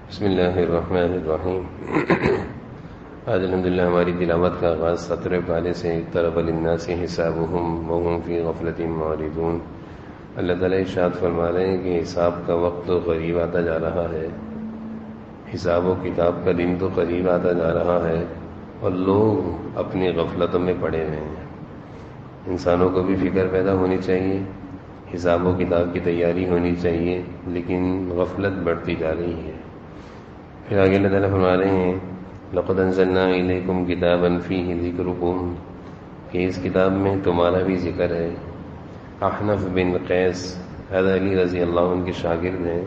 بسم اللہ الرحمن الرحیم۔ آج الحمدللہ ہماری تلاوت کا آغاز سطر پہلے سے اقترب للناس حسابهم وهم فی غفلۃ معرضون۔ اللہ تعالیٰ ارشاد فرما رہے ہیں کہ حساب کا وقت تو قریب آتا جا رہا ہے، حساب و کتاب کا دن تو قریب آتا جا رہا ہے، اور لوگ اپنی غفلتوں میں پڑے ہوئے ہیں۔ انسانوں کو بھی فکر پیدا ہونی چاہیے، حساب و کتاب کی تیاری ہونی چاہیے، لیکن غفلت بڑھتی جا رہی ہے۔ پھر آگے اللہ تعالیٰ فرما رہے ہیں لَقَدْ أَنزَلْنَا إِلَيْكُمْ كِتَابًا فِيهِ ذِكْرُكُمْ، کہ اس کتاب میں تمہارا بھی ذکر ہے۔ احنف بن قیس حضرت علی رضی اللہ عنہ کے شاگرد ہیں،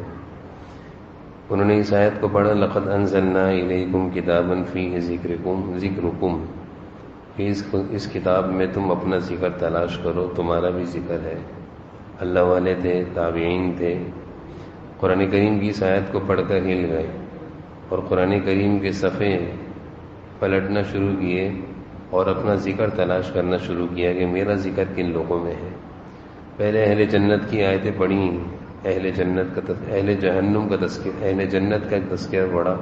انہوں نے اس آیت کو پڑھا لَقَدْ أَنزَلْنَا إِلَيْكُمْ كِتَابًا فِيهِ ذِكْرُكُمْ، کہ اس کتاب میں تم اپنا ذکر تلاش کرو، تمہارا بھی ذکر ہے۔ اللہ والے تھے، تابعین تھے، قرآن کریم کی اس آیت کو پڑھ کر ہل گئے اور قرآن کریم کے صفحے پلٹنا شروع کیے اور اپنا ذکر تلاش کرنا شروع کیا کہ میرا ذکر کن لوگوں میں ہے۔ پہلے اہل جنت کی آیتیں پڑھیں، اہل جہنم کا تذکرہ، اہل جنت کا تذکرہ پڑھا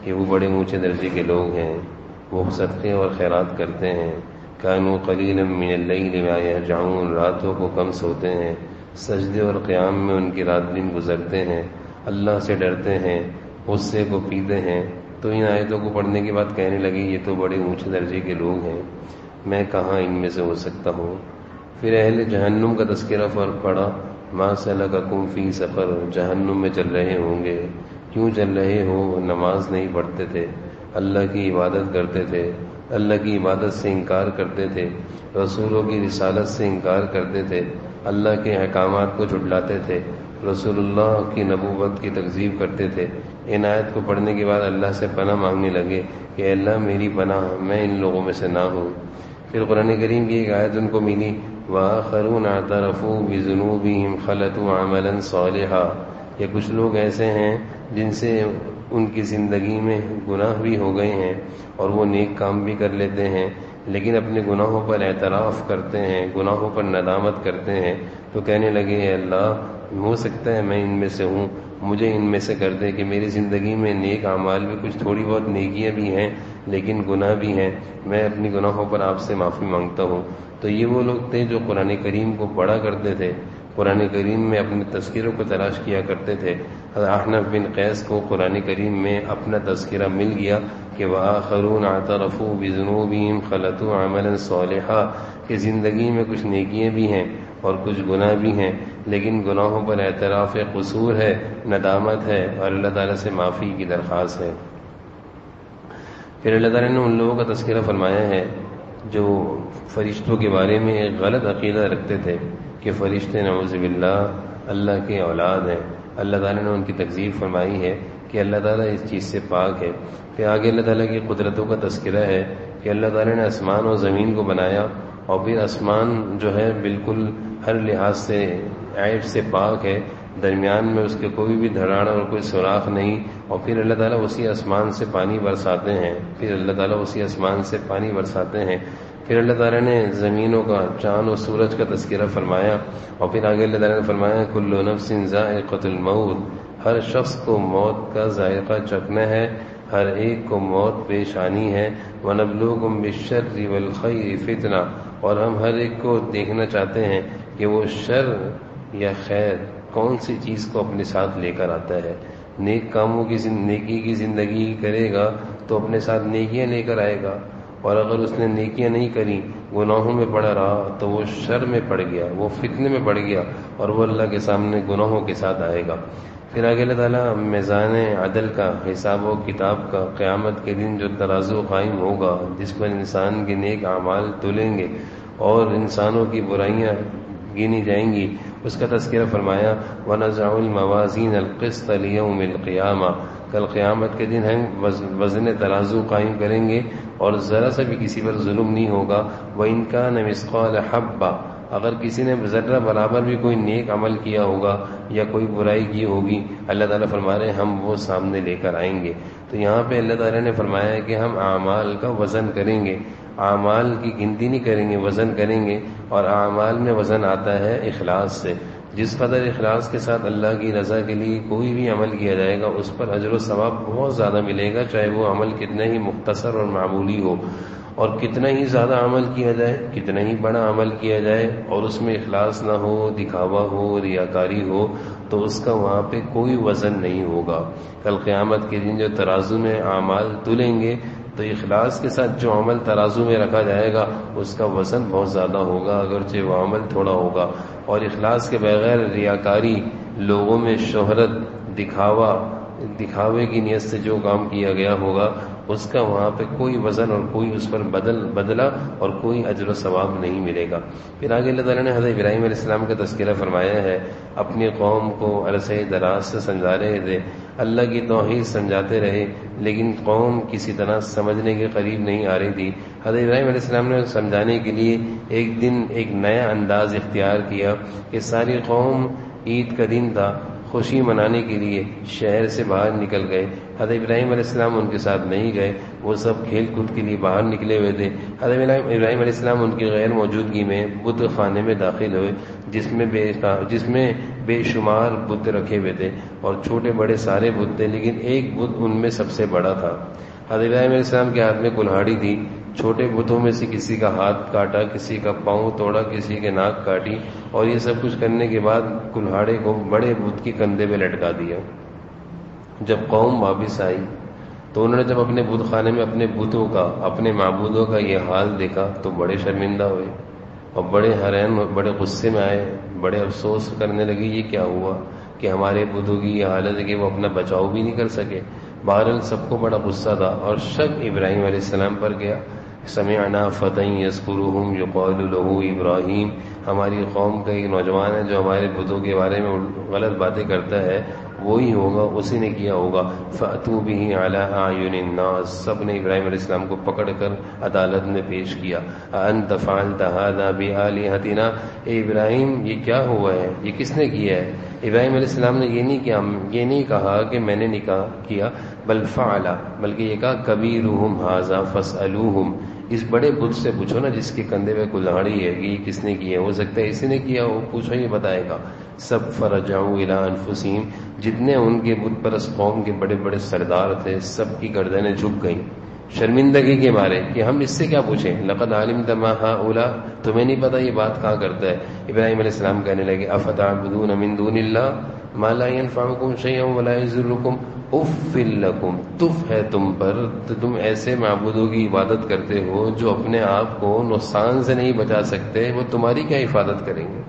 کہ وہ بڑے اونچے درجے کے لوگ ہیں، وہ صدقے اور خیرات کرتے ہیں، کانوا قلیلا من اللیل ما یہجعون، راتوں کو کم سوتے ہیں، سجدے اور قیام میں ان کی رات دن گزرتے ہیں، اللہ سے ڈرتے ہیں، غصے کو پیتے ہیں۔ تو ان آیتوں کو پڑھنے کے بعد کہنے لگے یہ تو بڑے اونچے درجے کے لوگ ہیں، میں کہاں ان میں سے ہو سکتا ہوں۔ پھر اہل جہنم کا تذکرہ پڑھا، ما سلککم فی سقر، جہنم میں چل رہے ہوں گے۔ کیوں چل رہے ہو؟ نماز نہیں پڑھتے تھے، اللہ کی عبادت کرتے تھے، اللہ کی عبادت سے انکار کرتے تھے، رسولوں کی رسالت سے انکار کرتے تھے، اللہ کے احکامات کو جھٹلاتے تھے، رسول اللہ کی نبوت کی تکذیب کرتے تھے۔ ان آیت کو پڑھنے کے بعد اللہ سے پناہ مانگنے لگے کہ اللہ میری پناہ، میں ان لوگوں میں سے نہ ہوں۔ پھر قرآن کریم کی ایک آیت ان کو ملی وَآخَرُونَ اعْتَرَفُوا بِذُنُوبِهِمْ خَلَطُوا عَمَلًا صَالِحًا، یہ کچھ لوگ ایسے ہیں جن سے ان کی زندگی میں گناہ بھی ہو گئے ہیں اور وہ نیک کام بھی کر لیتے ہیں، لیکن اپنے گناہوں پر اعتراف کرتے ہیں، گناہوں پر ندامت کرتے ہیں۔ تو کہنے لگے اے اللہ، ہو سکتا ہے میں ان میں سے ہوں، مجھے ان میں سے کر دے کہ میری زندگی میں نیک اعمال بھی کچھ تھوڑی بہت نیکیاں بھی ہیں لیکن گناہ بھی ہیں، میں اپنی گناہوں پر آپ سے معافی مانگتا ہوں۔ تو یہ وہ لوگ تھے جو قرآن کریم کو پڑھا کرتے تھے، قرآن کریم میں اپنے تذکروں کو تلاش کیا کرتے تھے۔ احنف بن قیس کو قرآن کریم میں اپنا تذکرہ مل گیا کہ وآخرون اعترفوا بذنوبہم خلطوا عملا صالحا، کہ زندگی میں کچھ نیکیاں بھی ہیں اور کچھ گناہ بھی ہیں، لیکن گناہوں پر اعتراف قصور ہے، ندامت ہے اور اللہ تعالیٰ سے معافی کی درخواست ہے۔ پھر اللہ تعالیٰ نے ان لوگوں کا تذکرہ فرمایا ہے جو فرشتوں کے بارے میں ایک غلط عقیدہ رکھتے تھے کہ فرشتے نعوذ باللہ اللہ کے اولاد ہیں۔ اللہ تعالیٰ نے ان کی تکذیب فرمائی ہے کہ اللہ تعالیٰ اس چیز سے پاک ہے۔ پھر آگے اللہ تعالیٰ کی قدرتوں کا تذکرہ ہے کہ اللہ تعالیٰ نے آسمان اور زمین کو بنایا، اور پھر آسمان جو ہے بالکل ہر لحاظ سے عیب سے پاک ہے، درمیان میں اس کے کوئی بھی دھڑاڑ اور کوئی سوراخ نہیں، اور پھر اللہ تعالیٰ اسی آسمان سے پانی برساتے ہیں، پھر اللہ تعالیٰ نے زمینوں کا، چاند اور سورج کا تذکرہ فرمایا، اور پھر آگے اللہ تعالیٰ نے فرمایا کل نفس ذائقۃ الموت، ہر شخص کو موت کا ذائقہ چکھنا ہے، ہر ایک کو موت پیش آنی ہے۔ وَنَبْلُوكُمْ بِالشَّرِّ وَالْخَيْرِ فِتْنَةً، اور ہم ہر ایک کو دیکھنا چاہتے ہیں کہ وہ شر یا خیر کون سی چیز کو اپنے ساتھ لے کر آتا ہے۔ نیک کاموں کی نیکی کی زندگی کرے گا تو اپنے ساتھ نیکیاں لے کر آئے گا، اور اگر اس نے نیکیاں نہیں کری، گناہوں میں پڑا رہا، تو وہ شر میں پڑ گیا، وہ فتنے میں پڑ گیا، اور وہ اللہ کے سامنے گناہوں کے ساتھ آئے گا۔ پھر آگے اللہ تعالیٰ میزان عدل کا، حساب و کتاب کا، قیامت کے دن جو ترازو قائم ہوگا جس پر انسان کے نیک اعمال تولیں گے اور انسانوں کی برائیاں گنی جائیں گی، اس کا تذکرہ فرمایا وَنَزَعُ الْمَوَازِينَ الْقِسْطَ لِيَوْمِ الْقِيَامَةِ، کل قیامت کے دن ہم وزن ترازو قائم کریں گے اور ذرا سا بھی کسی پر ظلم نہیں ہوگا۔ وَإِنْ كَانَ مِثْقَالَ حَبَّةٍ، اگر کسی نے ذرہ برابر بھی کوئی نیک عمل کیا ہوگا یا کوئی برائی کی ہوگی، اللہ تعالیٰ فرما رہے ہیں ہم وہ سامنے لے کر آئیں گے۔ تو یہاں پہ اللہ تعالیٰ نے فرمایا ہے کہ ہم اعمال کا وزن کریں گے، اعمال کی گنتی نہیں کریں گے، وزن کریں گے، اور اعمال میں وزن آتا ہے اخلاص سے۔ جس قدر اخلاص کے ساتھ اللہ کی رضا کے لیے کوئی بھی عمل کیا جائے گا اس پر اجر و ثواب بہت زیادہ ملے گا، چاہے وہ عمل کتنا ہی مختصر اور معمولی ہو، اور کتنا ہی زیادہ عمل کیا جائے، کتنا ہی بڑا عمل کیا جائے، اور اس میں اخلاص نہ ہو، دکھاوا ہو، ریاکاری ہو، تو اس کا وہاں پہ کوئی وزن نہیں ہوگا۔ کل قیامت کے دن جو ترازو میں اعمال تلیں گے تو اخلاص کے ساتھ جو عمل ترازو میں رکھا جائے گا اس کا وزن بہت زیادہ ہوگا، اگرچہ وہ عمل تھوڑا ہوگا۔ اور اخلاص کے بغیر ریاکاری، لوگوں میں شہرت، دکھاوے کی نیت سے جو کام کیا گیا ہوگا اس کا وہاں پہ کوئی وزن اور کوئی اس پر بدلہ اور کوئی اجر و ثواب نہیں ملے گا۔ پھر آگے اللہ تعالیٰ نے حضرت ابراہیم علیہ السلام کا تذکرہ فرمایا ہے، اپنی قوم کو عرصہ دراز سے سمجھا رہے تھے، اللہ کی توحید سمجھاتے رہے، لیکن قوم کسی طرح سمجھنے کے قریب نہیں آ رہی تھی۔ حضرت ابراہیم علیہ السلام نے سمجھانے کے لیے ایک دن ایک نیا انداز اختیار کیا کہ ساری قوم، عید کا دن تھا، خوشی منانے کے لیے شہر سے باہر نکل گئے۔ حضرت ابراہیم علیہ السلام ان کے ساتھ نہیں گئے، وہ سب کھیل کود کے لیے باہر نکلے ہوئے تھے۔ حضرت ابراہیم علیہ السلام ان کی غیر موجودگی میں بت خانے میں داخل ہوئے، جس میں بے شمار بت رکھے ہوئے تھے، اور چھوٹے بڑے سارے بت تھے، لیکن ایک بت ان میں سب سے بڑا تھا۔ حضرت ابراہیم علیہ السلام کے ہاتھ میں کلہاڑی تھی، چھوٹے بتوں میں سے کسی کا ہاتھ کاٹا، کسی کا پاؤں توڑا، کسی کے ناک کاٹی، اور یہ سب کچھ کرنے کے بعد کلہاڑے کو بڑے بت کے کندھے پہ لٹکا دیا۔ جب قوم واپس آئی تو انہوں نے جب اپنے بت خانے میں اپنے بتوں کا، اپنے معبودوں کا یہ حال دیکھا تو بڑے شرمندہ ہوئے اور بڑے حیران، بڑے غصے میں آئے، بڑے افسوس کرنے لگے یہ کیا ہوا کہ ہمارے بتوں کی یہ حالت ہے کہ وہ اپنا بچاؤ بھی نہیں کر سکے۔ بہرحال سب کو بڑا غصہ تھا اور شک ابراہیم علیہ السلام پر گیا۔ سمعنا فتى يذكرهم يقال له ابراہیم، ہماری قوم کا ایک نوجوان ہے جو ہمارے بتوں کے بارے میں غلط باتیں کرتا ہے، وہی ہوگا، اسی نے کیا ہوگا۔ فأتوا به على اعین الناس، سب نے ابراہیم علیہ السلام کو پکڑ کر عدالت میں پیش کیا۔ انت فعلت هذا بآلهتنا، اے ابراہیم یہ کیا ہوا ہے، یہ کس نے کیا ہے؟ ابراہیم علیہ السلام نے یہ نہیں کہا کہ میں نے نکاح کیا، بل فعل، بلکہ یہ کہا کبیرہم ھذا فاسألوہم، اس بڑے بت سے پوچھو نا جس کے کندھے پہ کلہاڑی ہے کہ یہ کس نے کیا ہے، ہو سکتا ہے اسی نے کیا ہو، پوچھو یہ بتائے گا۔ سب فرجعوا الی انفسہم، جتنے ان کے بت پرست قوم کے بڑے بڑے سردار تھے سب کی گردنیں جھک گئیں شرمندگی کے مارے کہ ہم اس سے کیا پوچھیں۔ لقد علمت ما هؤلاء، تمہیں نہیں پتا یہ بات کہاں کرتا ہے۔ ابراہیم علیہ السلام کہنے لگے افتعبدون من دون اللہ ما لا ينفعكم شيئا ولا يضركم اف لکم، تف ہے تم پر، تو تم ایسے معبودوں کی عبادت کرتے ہو جو اپنے آپ کو نقصان سے نہیں بچا سکتے، وہ تمہاری کیا حفاظت کریں گے؟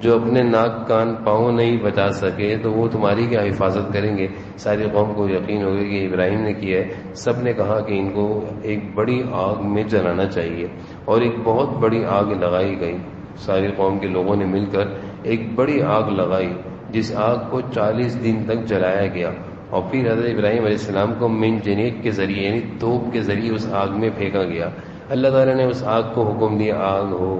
جو اپنے ناک کان پاؤں نہیں بچا سکے تو وہ تمہاری کیا حفاظت کریں گے؟ ساری قوم کو یقین ہو گیا کہ ابراہیم نے کیا ہے۔ سب نے کہا کہ ان کو ایک بڑی آگ میں جلانا چاہیے، اور ایک بہت بڑی آگ لگائی گئی۔ ساری قوم کے لوگوں نے مل کر ایک بڑی آگ لگائی، جس آگ کو 40 دن تک جلایا گیا، اور پھر حضرت ابراہیم علیہ السلام کو منجنیق کے ذریعے یعنی توپ کے ذریعے اس آگ میں پھینکا گیا۔ اللہ تعالیٰ نے اس آگ کو حکم دیا آگ ہو،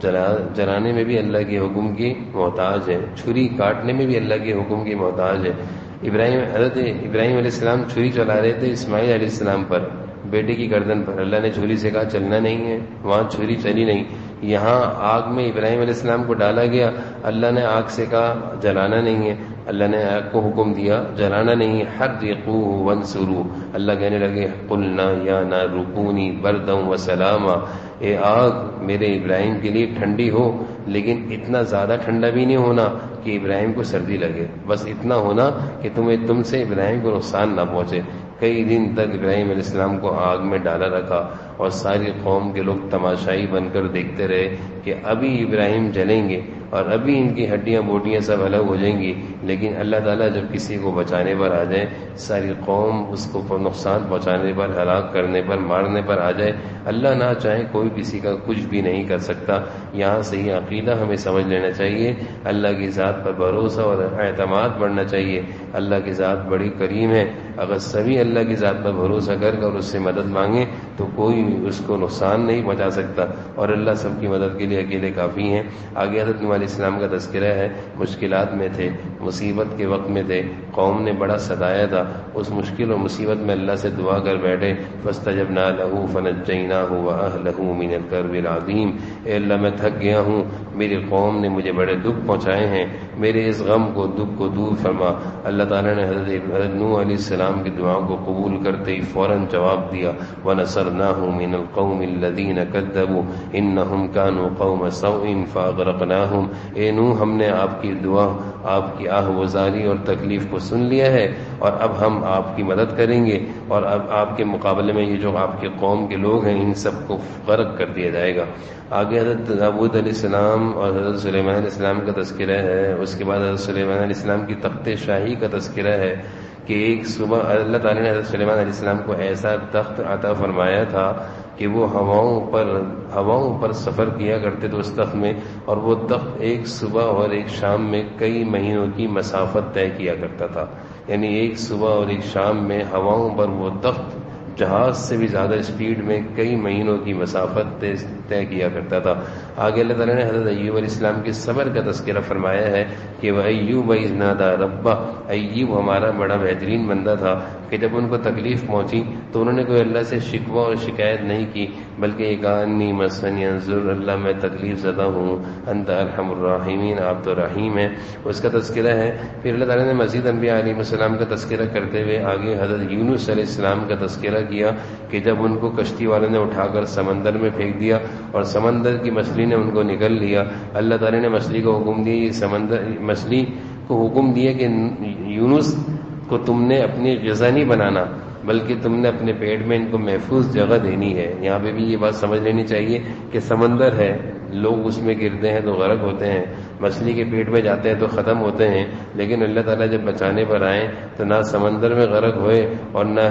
جلانے میں بھی اللہ کے حکم کی محتاج ہے، چھری کاٹنے میں بھی اللہ کے حکم کی محتاج ہے۔ حضرت ابراہیم علیہ السلام چھری چلا رہے تھے اسماعیل علیہ السلام پر، بیٹے کی گردن پر۔ اللہ نے چھری سے کہا چلنا نہیں ہے، وہاں چھری چلی نہیں، یہاں آگ میں ابراہیم علیہ السلام کو ڈالا گیا۔ اللہ نے آگ سے کہا جلانا نہیں ہے، اللہ نے آگ کو حکم دیا جلانا نہیں ہے، حرقوہ وانصروا۔ اللہ کہنے لگے قلنا یا نار کونی بردا وسلاما، اے آگ میرے ابراہیم کے لیے ٹھنڈی ہو، لیکن اتنا زیادہ ٹھنڈا بھی نہیں ہونا کہ ابراہیم کو سردی لگے، بس اتنا ہونا کہ تم سے ابراہیم کو نقصان نہ پہنچے۔ کئی دن تک ابراہیم علیہ السلام کو آگ میں ڈالا رکھا، اور ساری قوم کے لوگ تماشائی بن کر دیکھتے رہے کہ ابھی ابراہیم جلیں گے اور ابھی ان کی ہڈیاں بوٹیاں سب الگ ہو جائیں گی، لیکن اللہ تعالیٰ جب کسی کو بچانے پر آ جائے، ساری قوم اس کو نقصان پہنچانے پر، ہلاک کرنے پر، مارنے پر آ جائے، اللہ نہ چاہے کوئی کسی کا کچھ بھی نہیں کر سکتا۔ یہاں سے یہ عقیدہ ہمیں سمجھ لینا چاہیے، اللہ کی ذات پر بھروسہ اور اعتماد بڑھنا چاہیے۔ اللہ کی ذات بڑی کریم ہے، اگر سبھی اللہ کی ذات پر بھروسہ کر کر اس سے مدد مانگیں تو کوئی اس کو نقصان نہیں پہنچا سکتا، اور اللہ سب کی مدد کے لیے اکیلے کافی ہیں۔ آگے حضرت نوح علیہ السلام کا تذکرہ ہے، مشکلات میں تھے، مصیبت کے وقت میں تھے، قوم نے بڑا ستایا تھا، اس مشکل اور مصیبت میں اللہ سے دعا کر بیٹھے، فاستجبنا له فنجیناہ واہلہ من الکرب العظیم، اے اللہ میں تھک گیا ہوں، میری قوم نے مجھے بڑے دکھ پہنچائے ہیں، میرے اس غم کو دکھ کو دور فرما۔ اللہ تعالیٰ نے حضرت نوح علیہ السلام کی دعا کو قبول کرتے ہی فوراً جواب دیا، وَنَصَرْنَاهُ مِنَ الْقَوْمِ الَّذِينَ كَذَّبُوا إِنَّهُمْ كَانُوا قَوْمَ سَوْءٍ فَأَغْرَقْنَاهُمْ۔ اے نوح، ہم نے آپ کی دعا، آپ کی آہ وزاری اور تکلیف کو سن لیا ہے، اور اب ہم آپ کی مدد کریں گے، اور اب آپ کے مقابلے میں یہ جو آپ کے قوم کے لوگ ہیں ان سب کو غرق کر دیا جائے گا۔ آگے حضرت داؤد علیہ السلام اور حضرت سلیمان علیہ السلام کا تذکرہ ہے، اس کے بعد حضرت سلیمان علیہ السلام کی تخت شاہی کا تذکرہ ہے کہ ایک صبح اللہ تعالیٰ نے حضرت سلیمان علیہ السلام کو ایسا تخت عطا فرمایا تھا کہ وہ ہواؤں پر سفر کیا کرتے تھے اس تخت میں، اور وہ تخت ایک صبح اور ایک شام میں کئی مہینوں کی مسافت طے کیا کرتا تھا، یعنی ایک صبح اور ایک شام میں ہواؤں پر وہ تخت جہاز سے بھی زیادہ اسپیڈ میں کئی مہینوں کی مسافت طے کیا کرتا تھا۔ آگے اللہ تعالیٰ نے حضرت ایوب علیہ السلام کے صبر کا تذکرہ فرمایا ہے کہ وَأَيُّوبَ إِذْ نَادَىٰ رَبَّهُ، ایوب ہمارا بڑا بہترین بندہ تھا کہ جب ان کو تکلیف پہنچی تو انہوں نے کوئی اللہ سے شکوہ اور شکایت نہیں کی، بلکہ یہ کہا انی مسنی الضر، اللہ میں تکلیف زدہ ہوں، انت ارحم الراحمین، آپ تو رحیم ہیں، اس کا تذکرہ ہے۔ پھر اللہ تعالیٰ نے مزید انبیاء علیہ السلام کا تذکرہ کرتے ہوئے آگے حضرت یونس علیہ السلام کا تذکرہ کیا کہ جب ان کو کشتی والوں نے اٹھا کر سمندر میں پھینک دیا اور سمندر کی مچھلی نے ان کو نگل لیا، اللہ تعالیٰ نے مچھلی کو حکم دیا، مچھلی کو حکم دیا کہ یونس کو تم نے اپنی غذا نہیں بنانا، بلکہ تم نے اپنے پیٹ میں ان کو محفوظ جگہ دینی ہے۔ یہاں پہ بھی یہ بات سمجھ لینی چاہیے کہ سمندر ہے، لوگ اس میں گرتے ہیں تو غرق ہوتے ہیں، مچھلی کے پیٹ میں جاتے ہیں تو ختم ہوتے ہیں، لیکن اللہ تعالیٰ جب بچانے پر آئیں تو نہ سمندر میں غرق ہوئے اور نہ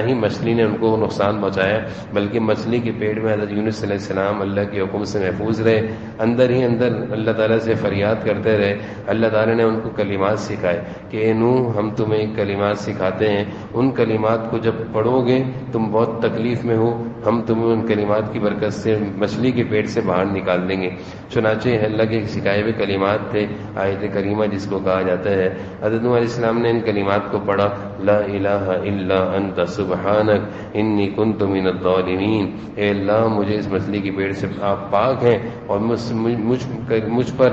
ہی مچھلی نے ان کو نقصان پہنچایا، بلکہ مچھلی کے پیٹ میں حضرت یونس علیہ السلام اللہ کے حکم سے محفوظ رہے، اندر ہی اندر اللہ تعالیٰ سے فریاد کرتے رہے۔ اللہ تعالیٰ نے ان کو کلمات سکھائے کہ اے نوح، ہم تمہیں کلمات سکھاتے ہیں، ان کلمات کو جب پڑھو گے تم بہت تکلیف میں ہو، ہم تمہیں ان کلمات کی برکت سے مچھلی کے پیٹ سے باہر نکال دیں گے۔ چنانچہ اللہ کے سکھائے ہوئے کلمات تھے آیت کریمہ جس کو کہا جاتا ہے۔ حضرت نوح علیہ السلام نے ان کلمات کو پڑھا، لا الہ الا انت سبحانک انی کنت من الظالمین، اے اللہ مجھے اس مچھلی کی پیٹ سے آپ پاک ہیں اور مجھ پر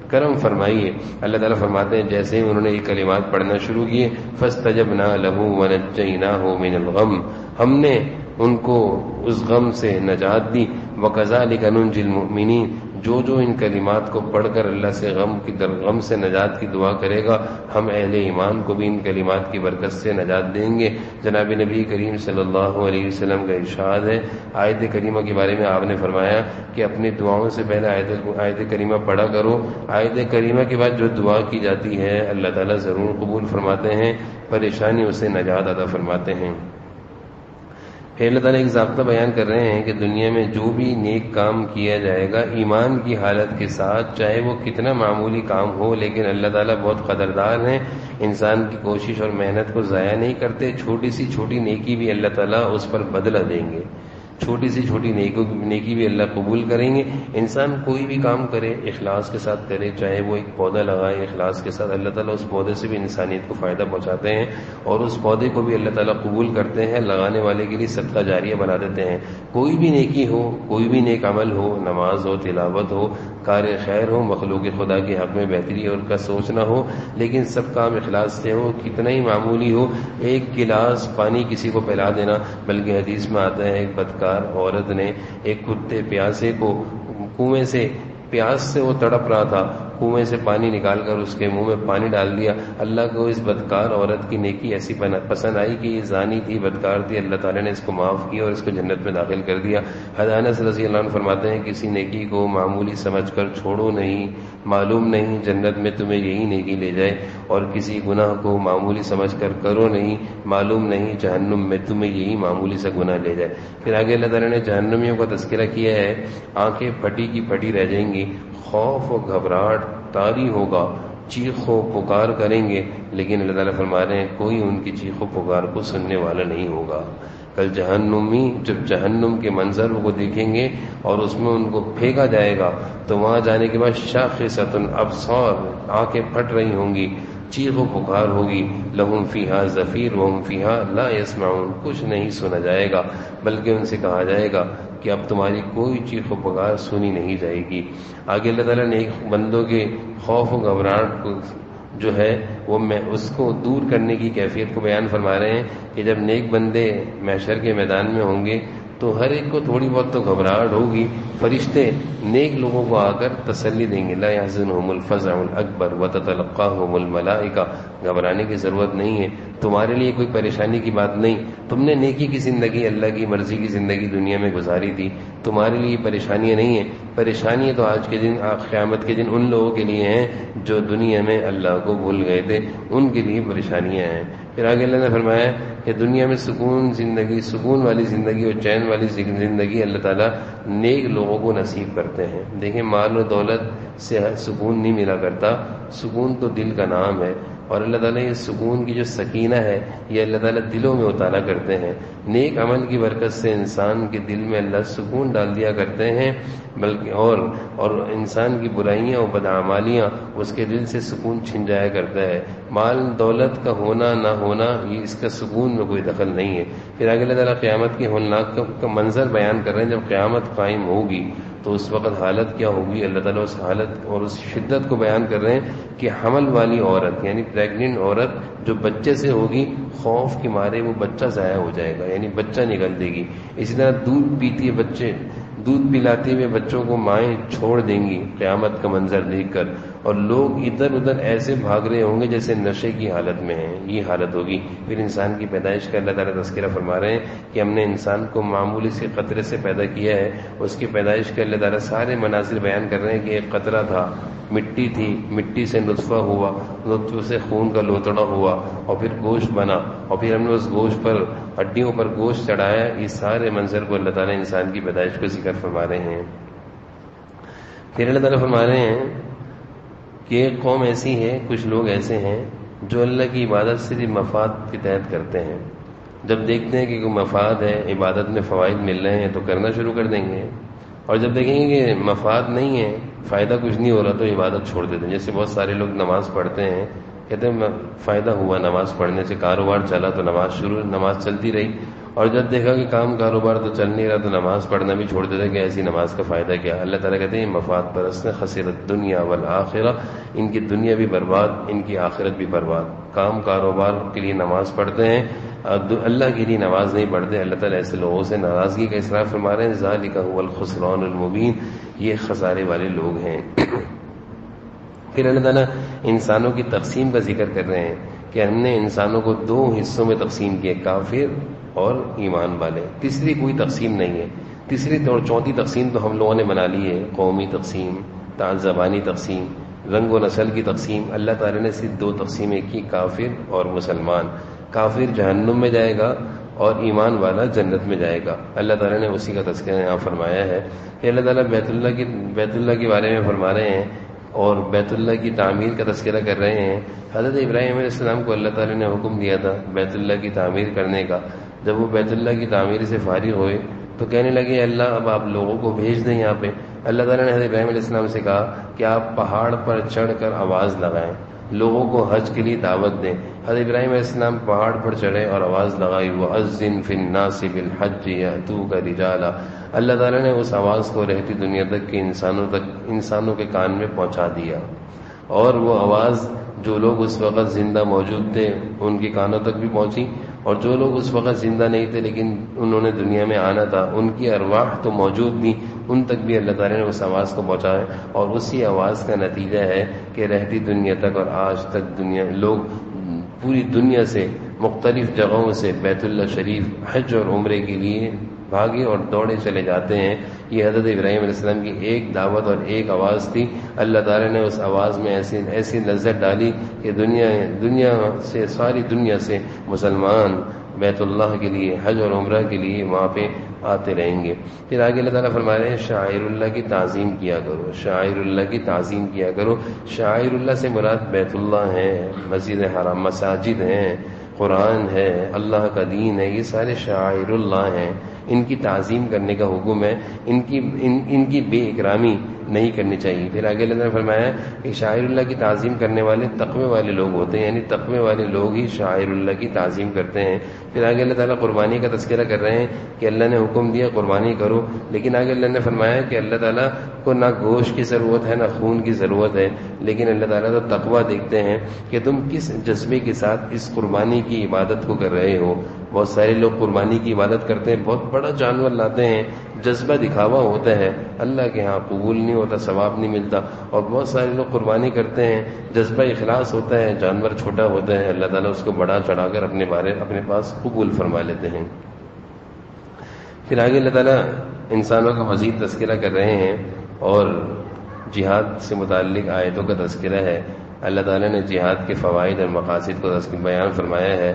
کرم فرمائیے۔ اللہ تعالیٰ فرماتے ہیں جیسے ہی انہوں نے یہ کلمات پڑھنا شروع کیے، فاستجبنا لہ ونجیناہ من الغم، ہم نے ان کو اس غم سے نجات دی۔ وَكَذَلِكَ نُنْجِي الْمُؤْمِنِينَ، جو ان کلمات کو پڑھ کر اللہ سے غم سے نجات کی دعا کرے گا، ہم اہل ایمان کو بھی ان کلمات کی برکت سے نجات دیں گے۔ جناب نبی کریم صلی اللہ علیہ وسلم کا ارشاد ہے، آیت کریمہ کے بارے میں آپ نے فرمایا کہ اپنی دعاؤں سے پہلے آیت کریمہ پڑھا کرو، آیت کریمہ کے بعد جو دعا کی جاتی ہے اللہ تعالیٰ ضرور قبول فرماتے ہیں، پریشانیوں سے نجات عطا فرماتے ہیں۔ پھر اللہ تعالیٰ ایک ضابطہ بیان کر رہے ہیں کہ دنیا میں جو بھی نیک کام کیا جائے گا ایمان کی حالت کے ساتھ، چاہے وہ کتنا معمولی کام ہو، لیکن اللہ تعالیٰ بہت قدردار ہیں، انسان کی کوشش اور محنت کو ضائع نہیں کرتے، چھوٹی سی چھوٹی نیکی بھی اللہ تعالیٰ اس پر بدلہ دیں گے، چھوٹی سی چھوٹی نیکی بھی اللہ قبول کریں گے۔ انسان کوئی بھی کام کرے اخلاص کے ساتھ کرے، چاہے وہ ایک پودا لگائے اخلاص کے ساتھ، اللہ تعالیٰ اس پودے سے بھی انسانیت کو فائدہ پہنچاتے ہیں اور اس پودے کو بھی اللہ تعالیٰ قبول کرتے ہیں، لگانے والے کے لیے صدقہ جاریہ بنا دیتے ہیں۔ کوئی بھی نیکی ہو، کوئی بھی نیک عمل ہو، نماز ہو، تلاوت ہو، کار خیر ہو، مخلوق خدا کے حق میں بہتری اور کا سوچنا ہو، لیکن سب کام اخلاص سے ہو، کتنا ہی معمولی ہو، ایک گلاس پانی کسی کو پلا دینا، بلکہ حدیث میں آتا ہے ایک بدکار عورت نے ایک کتے پیاسے کو کنویں سے، پیاس سے وہ تڑپ رہا تھا، کنویں سے پانی نکال کر اس کے منہ میں پانی ڈال دیا۔ اللہ کو اس بدکار عورت کی نیکی ایسی پسند آئی کہ یہ زانی تھی، بدکار تھی، اللہ تعالیٰ نے اس کو معاف کیا اور اس کو جنت میں داخل کر دیا۔ حضرت انس رضی اللہ عنہ فرماتے ہیں کسی نیکی کو معمولی سمجھ کر چھوڑو نہیں، معلوم نہیں جنت میں تمہیں یہی نیکی لے جائے، اور کسی گناہ کو معمولی سمجھ کر کرو نہیں، معلوم نہیں جہنم میں تمہیں یہی معمولی سا گناہ لے جائے۔ پھر آگے اللہ تعالیٰ نے جہنمیوں کا تذکرہ کیا ہے، آنکھیں پھٹی کی پھٹی رہ جائیں گی، خوف و گھبراہٹ طاری ہوگا، چیخ و پکار کریں گے، لیکن اللہ تعالیٰ فرما رہے ہیں کوئی ان کی چیخ و پکار کو سننے والا نہیں ہوگا۔ کل جہنمی جب جہنم کے منظر کو دیکھیں گے اور اس میں ان کو پھینکا جائے گا تو وہاں جانے کے بعد شاخصۃ الابصار، آنکھیں پھٹ رہی ہوں گی، چیخ و پکار ہوگی، لہم فیہا زفیر وہم فیہا لا یسمعون، کچھ نہیں سنا جائے گا، بلکہ ان سے کہا جائے گا کہ اب تمہاری کوئی چیخ و پکار سنی نہیں جائے گی۔ آگے اللہ تعالیٰ نے ایک بندوں کے خوف و گھبراہٹ کو جو ہے وہ میں اس کو دور کرنے کی کیفیت کو بیان فرما رہے ہیں کہ جب نیک بندے محشر کے میدان میں ہوں گے تو ہر ایک کو تھوڑی بہت تو گھبراہٹ ہوگی، فرشتے نیک لوگوں کو آ کر تسلی دیں گے، لا يحزنهم الفزع الاکبر وتتلقاهم الملائکہ، گھبرانے کی ضرورت نہیں ہے، تمہارے لیے کوئی پریشانی کی بات نہیں، تم نے نیکی کی زندگی، اللہ کی مرضی کی زندگی دنیا میں گزاری تھی، تمہارے لیے پریشانیاں نہیں ہیں۔ پریشانیاں تو آج کے دن، قیامت کے دن ان لوگوں کے لیے ہیں جو دنیا میں اللہ کو بھول گئے تھے، ان کے لیے پریشانیاں ہیں۔ پھر آگے اللہ نے فرمایا کہ دنیا میں سکون زندگی، سکون والی زندگی اور چین والی زندگی اللہ تعالیٰ نیک لوگوں کو نصیب کرتے ہیں۔ دیکھیں مال و دولت سے سکون نہیں ملا کرتا، سکون تو دل کا نام ہے، اور اللہ تعالیٰ یہ سکون کی جو سکینہ ہے یہ اللہ تعالیٰ دلوں میں اتارا کرتے ہیں۔ نیک عمل کی برکت سے انسان کے دل میں اللہ سکون ڈال دیا کرتے ہیں، بلکہ اور انسان کی برائیاں اور بدعمالیاں اس کے دل سے سکون چھن جایا کرتا ہے۔ مال دولت کا ہونا نہ ہونا یہ اس کا سکون میں کوئی دخل نہیں ہے۔ پھر آگے اللہ تعالیٰ قیامت کے ہولناک کا منظر بیان کر رہے ہیں، جب قیامت قائم ہوگی تو اس وقت حالت کیا ہوگی، اللہ تعالیٰ اس حالت اور اس شدت کو بیان کر رہے ہیں کہ حمل والی عورت یعنی پریگننٹ عورت جو بچے سے ہوگی، خوف کے مارے وہ بچہ ضائع ہو جائے گا، یعنی بچہ نکل دے گی۔ اسی طرح دودھ پیتی ہے بچے، دودھ پلاتے ہوئے بچوں کو مائیں چھوڑ دیں گی قیامت کا منظر دیکھ کر، اور لوگ ادھر ادھر ایسے بھاگ رہے ہوں گے جیسے نشے کی حالت میں ہیں، یہ حالت ہوگی۔ پھر انسان کی پیدائش کا اللہ تعالیٰ تذکرہ فرما رہے ہیں کہ ہم نے انسان کو معمولی سے قطرے سے پیدا کیا ہے، اس کی پیدائش کے اللہ تعالیٰ سارے مناظر بیان کر رہے ہیں کہ ایک قطرہ تھا، مٹی تھی، مٹی سے نطفہ ہوا، نطفے سے خون کا لوتڑا ہوا، اور پھر گوشت بنا، اور پھر ہم نے اس گوشت پر، ہڈیوں پر گوشت چڑھایا۔ یہ سارے منظر کو اللہ تعالیٰ انسان کی پیدائش کو ذکر فرما رہے ہیں۔ پھر اللہ تعالیٰ فرما رہے ہیں کہ ایک قوم ایسی ہے، کچھ لوگ ایسے ہیں جو اللہ کی عبادت صرف مفاد کے تحت کرتے ہیں، جب دیکھتے ہیں کہ کوئی مفاد ہے، عبادت میں فوائد مل رہے ہیں تو کرنا شروع کر دیں گے، اور جب دیکھیں گے کہ مفاد نہیں ہے، فائدہ کچھ نہیں ہو رہا تو عبادت چھوڑ دیتے ہیں۔ جیسے بہت سارے لوگ نماز پڑھتے ہیں، کہتے ہیں فائدہ ہوا نماز پڑھنے سے، کاروبار چلا تو نماز چلتی رہی، اور جب دیکھا کہ کام کاروبار تو چل نہیں رہا تو نماز پڑھنا بھی چھوڑ دیتے کہ ایسی نماز کا فائدہ کیا۔ اللہ تعالیٰ کہتے ہیں مفاد پرست ہیں، خسرت دنیا والآخرہ، ان کی دنیا بھی برباد، ان کی آخرت بھی برباد۔ کام کاروبار کے لیے نماز پڑھتے ہیں، اللہ کے لیے نماز نہیں پڑھتے۔ اللہ تعالیٰ ایسے لوگوں سے ناراضگی کا اظہار فرما رہے ہیں، ذالک هو الخسران المبین، یہ خسارے والے لوگ ہیں۔ پھر اللہ تعالیٰ انسانوں کی تقسیم کا ذکر کر رہے ہیں کہ ہم نے انسانوں کو دو حصوں میں تقسیم کیے، کافر اور ایمان والے، تیسری کوئی تقسیم نہیں ہے۔ تیسری اور چوتھی تقسیم تو ہم لوگوں نے بنا لی ہے، قومی تقسیم، زبانی تقسیم، رنگ و نسل کی تقسیم۔ اللہ تعالیٰ نے صرف دو تقسیمیں کی، کافر اور مسلمان۔ کافر جہنم میں جائے گا اور ایمان والا جنت میں جائے گا۔ اللہ تعالیٰ نے اسی کا تذکرہ یہاں فرمایا ہے کہ اللہ تعالیٰ بیت اللہ کے بارے میں فرما رہے ہیں اور بیت اللہ کی تعمیر کا تذکرہ کر رہے ہیں۔ حضرت ابراہیم علیہ السلام کو اللہ تعالیٰ نے حکم دیا تھا بیت اللہ کی تعمیر کرنے کا۔ جب وہ بیت اللہ کی تعمیر سے فارغ ہوئے تو کہنے لگے اللہ اب آپ لوگوں کو بھیج دیں یہاں پہ۔ اللہ تعالیٰ نے حضرت ابراہیم علیہ السلام سے کہا کہ آپ پہاڑ پر چڑھ کر آواز لگائیں، لوگوں کو حج کے لیے دعوت دیں۔ حضرت ابراہیم علیہ السلام پہاڑ پر چڑھے اور آواز لگائی، وَأَذِّن فِي النَّاسِ بِالْحَجِّ يَأْتُوكَ رِجَالًا۔ اللہ تعالیٰ نے اس آواز کو رہتی دنیا تک کے انسانوں کے کان میں پہنچا دیا، اور وہ آواز جو لوگ اس وقت زندہ موجود تھے ان کے کانوں تک بھی پہنچی، اور جو لوگ اس وقت زندہ نہیں تھے لیکن انہوں نے دنیا میں آنا تھا، ان کی ارواح تو موجود تھی، ان تک بھی اللہ تعالیٰ نے اس آواز کو پہنچایا۔ اور اسی آواز کا نتیجہ ہے کہ رہتی دنیا تک اور آج تک لوگ پوری دنیا سے مختلف جگہوں سے بیت اللہ شریف حج اور عمرے کے لیے بھاگے اور دوڑے چلے جاتے ہیں۔ یہ حضرت ابراہیم علیہ السلام کی ایک دعوت اور ایک آواز تھی۔ اللہ تعالیٰ نے اس آواز میں ایسی لذت ڈالی کہ ساری دنیا سے مسلمان بیت اللہ کے لیے حج اور عمرہ کے لیے وہاں پہ آتے رہیں گے۔ پھر آگے اللہ تعالیٰ فرما رہے ہیں شاعر اللہ کی تعظیم کیا کرو، شاعر اللہ کی تعظیم کیا کرو۔ شاعر اللہ سے مراد بیت اللہ ہے، مسجد حرام، مساجد ہیں، قرآن ہے، اللہ کا دین ہے، یہ سارے شاعر اللہ ہیں۔ ان کی تعظیم کرنے کا حکم ہے، ان کی بے اکرامی نہیں کرنی چاہیے۔ پھر آگے اللہ نے فرمایا کہ شاعر اللہ کی تعظیم کرنے والے تقوی والے لوگ ہوتے ہیں، یعنی تقوی والے لوگ ہی شاعر اللہ کی تعظیم کرتے ہیں۔ پھر آگے اللہ تعالیٰ قربانی کا تذکرہ کر رہے ہیں کہ اللہ نے حکم دیا قربانی کرو، لیکن آگے اللہ نے فرمایا کہ اللہ تعالیٰ کو نہ گوشت کی ضرورت ہے نہ خون کی ضرورت ہے، لیکن اللہ تعالیٰ تو تقویٰ دیکھتے ہیں کہ تم کس جذبے کے ساتھ اس قربانی کی عبادت کو کر رہے ہو۔ بہت سارے لوگ قربانی کی عبادت کرتے ہیں، بہت بڑا جانور لاتے ہیں، جذبہ دکھاوا ہوتا ہے، اللہ کے ہاں قبول نہیں ہوتا، ثواب نہیں ملتا۔ اور بہت سارے لوگ قربانی کرتے ہیں، جذبہ اخلاص ہوتا ہے، جانور چھوٹا ہوتا ہے، اللہ تعالیٰ اس کو بڑا چڑھا کر اپنے پاس قبول فرما لیتے ہیں۔ پھر آگے اللہ تعالیٰ انسانوں کا مزید تذکرہ کر رہے ہیں اور جہاد سے متعلق آیتوں کا تذکرہ ہے۔ اللہ تعالیٰ نے جہاد کے فوائد اور مقاصد کو بیان فرمایا ہے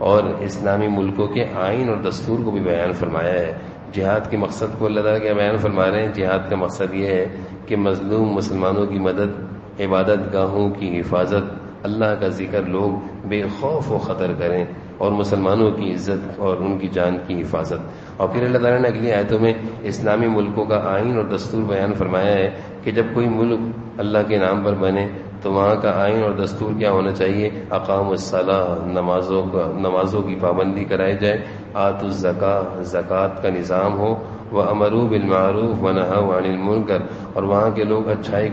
اور اسلامی ملکوں کے آئین اور دستور کو بھی بیان فرمایا ہے۔ جہاد کے مقصد کو اللہ تعالیٰ کیا بیان فرما رہے ہیں؟ جہاد کا مقصد یہ ہے کہ مظلوم مسلمانوں کی مدد، عبادت گاہوں کی حفاظت، اللہ کا ذکر لوگ بے خوف و خطر کریں اور مسلمانوں کی عزت اور ان کی جان کی حفاظت۔ اور پھر اللہ تعالیٰ نے اگلی آیتوں میں اسلامی ملکوں کا آئین اور دستور بیان فرمایا ہے کہ جب کوئی ملک اللہ کے نام پر بنے تو وہاں کا آئین اور دستور کیا ہونا چاہیے؟ اقام الصلاۃ، نمازوں کی پابندی کرائی جائے، آتوا الزکاۃ، زکوٰۃ کا نظام ہو، وامروا بالمعروف ونہوا عن المنکر، اور وہاں کے لوگ اچھائی کا